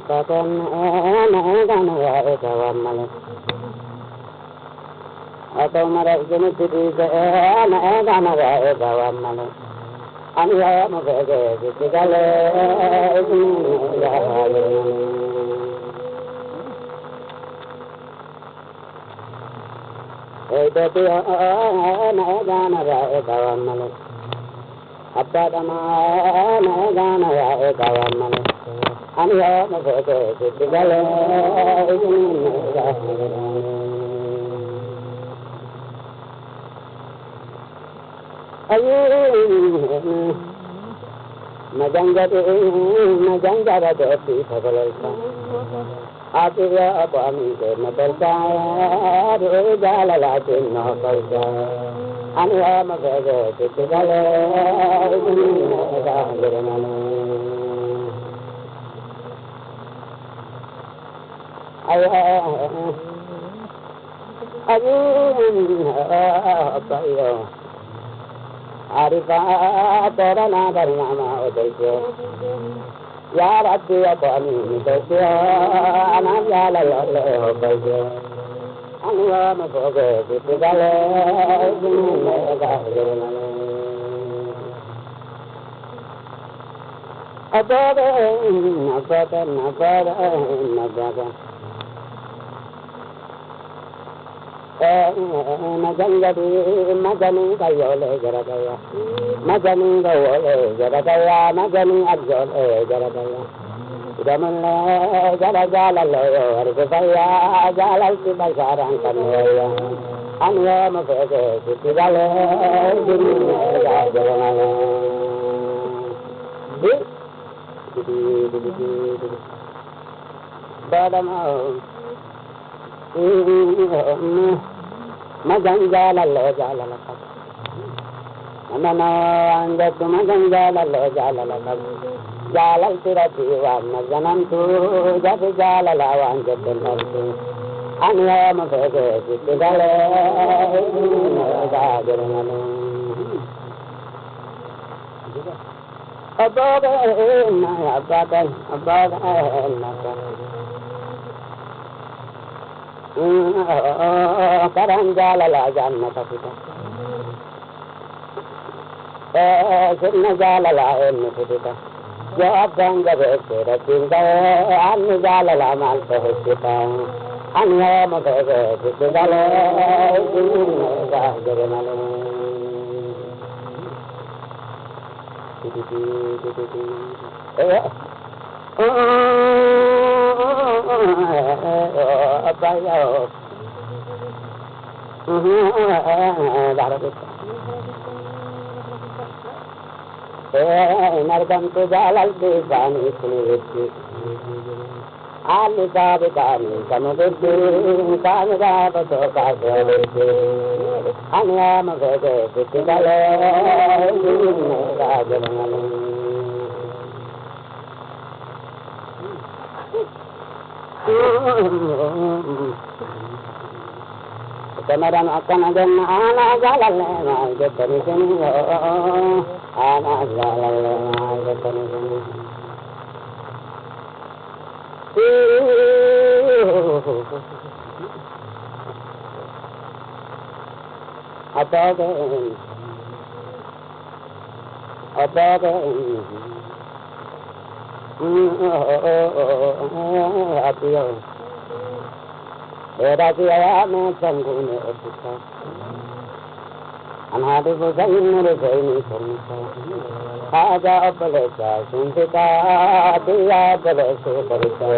Kakan gan ya kawan malam. Atau marah jenis itu gan ya kawan malam. Aniya magage digale ya itu dia gan ya kawan malam. Abda dama gan ya kawan malam. Aniya magage digale ya ayu majanga doti sabalsa atiya apami ke mabalsa ro jalala tinno kalsa aniya magage tigale ayu ayo Arifa terana bernama Odesyo Ya Rabbi apani Odesyo Anaya lalole Odesyo Aniya magoge Ditigale Zinega Jirnale Adobe Nabaga Majani Gayole Jaradaya Majani Gayole Jaradaya Majani Abjole Jaradaya Jamala Jarajala Loyo Argaya Jalal Sibasaran Kanaya Anya Mafege Sitigale Badam Majangala Jala Nana and the Majangala Jala Jala Sirati Majanam to Jala and the Penalty. Anya Mafege, Sigale Karanjala la janna kapita sunna jala la enni pita jawab ganga bekera tinga anni jala la mal pehita anya magage tigale ga jaganale abayo Nargam to Jalal Devani Kuliti Ali Dabani Kamudin Kanada Toka Anya Magade Tigale Kemarin akan ada anak jalan lewat dari sini, anak jalan lewat dari sini. Apa Era dia me sangune opita anhade bozain re zaini sonita aja apalesa suntika dia apalesa parita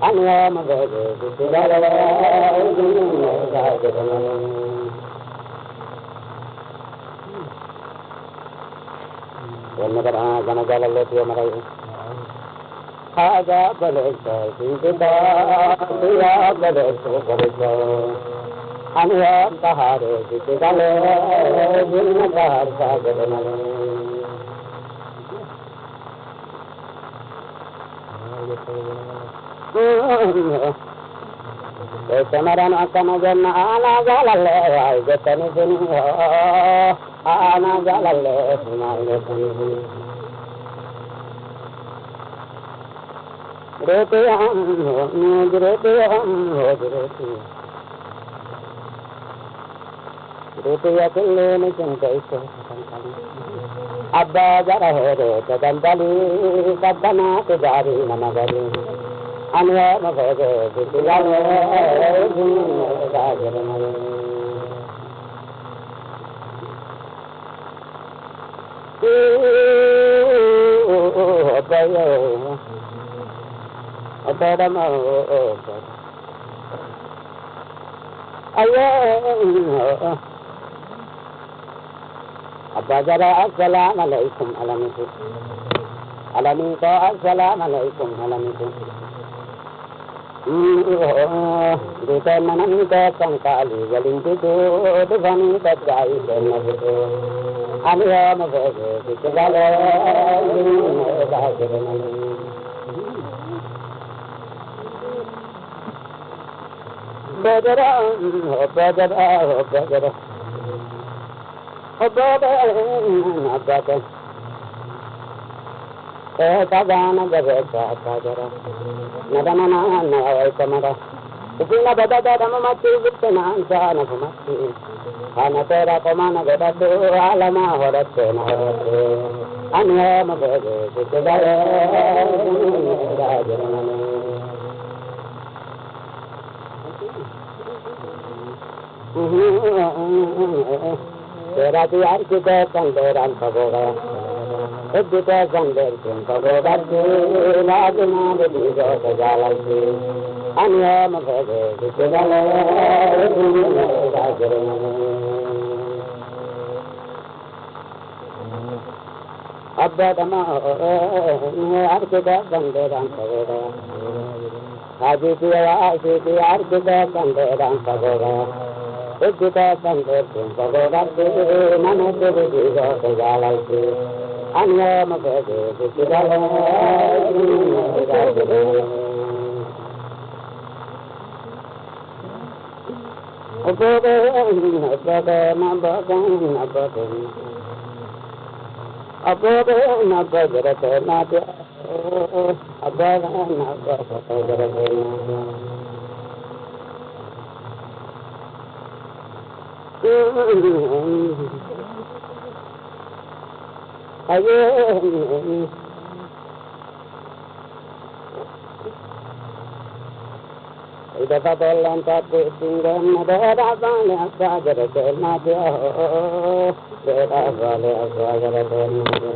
anya magade dilala Wanagara ganagala letiya marai Aja balesa suntika dia apalesa parita Anya tahare ditigale jinna tahar sagadana Samaran akan janna ala jalale ay gatani sini ana jalale sunai gatani रोते हम रोते हम रोते अकेले लेकिन कैसे अब्बा जरा है रे कदंबली कदना तुजारी नमगरी अन्य मगरे बिलाले राजर मरे Adam Abba jara assalamu alaikum alamikum alamikum assalamu alaikum alamikum Dita manamita sankali galintitu Duvani tajai sennavitu Aniya mavage Dikilale Rajiranali Bajara, bajara, bajara, bajara, Kagana bajara, bajara, Nadamana, Navaikamara, Upina Badada, Ramamati, Vitana, Sana Pumati, Anatera, Komana, Gadatu, Alama, Horate, Horate, Anya Mabede, Dikilale, Rajiranali. Tera diyar kita kanderan pagoda, kita kander pun pagoda tu, lagna bedigo sejalai, anya mabede sejalai, rajarani. Abba dama, diyar kita kanderan pagoda, haji diyar kita kanderan pagoda. Kita kantor pun pagoda tu, mana tu bedigo sejalai tu, anya mabede sejalai, rajarani. Abba Ida pabelan tapi tinggal nada bale asajar kerana dia, nada bale asajar kerana dia.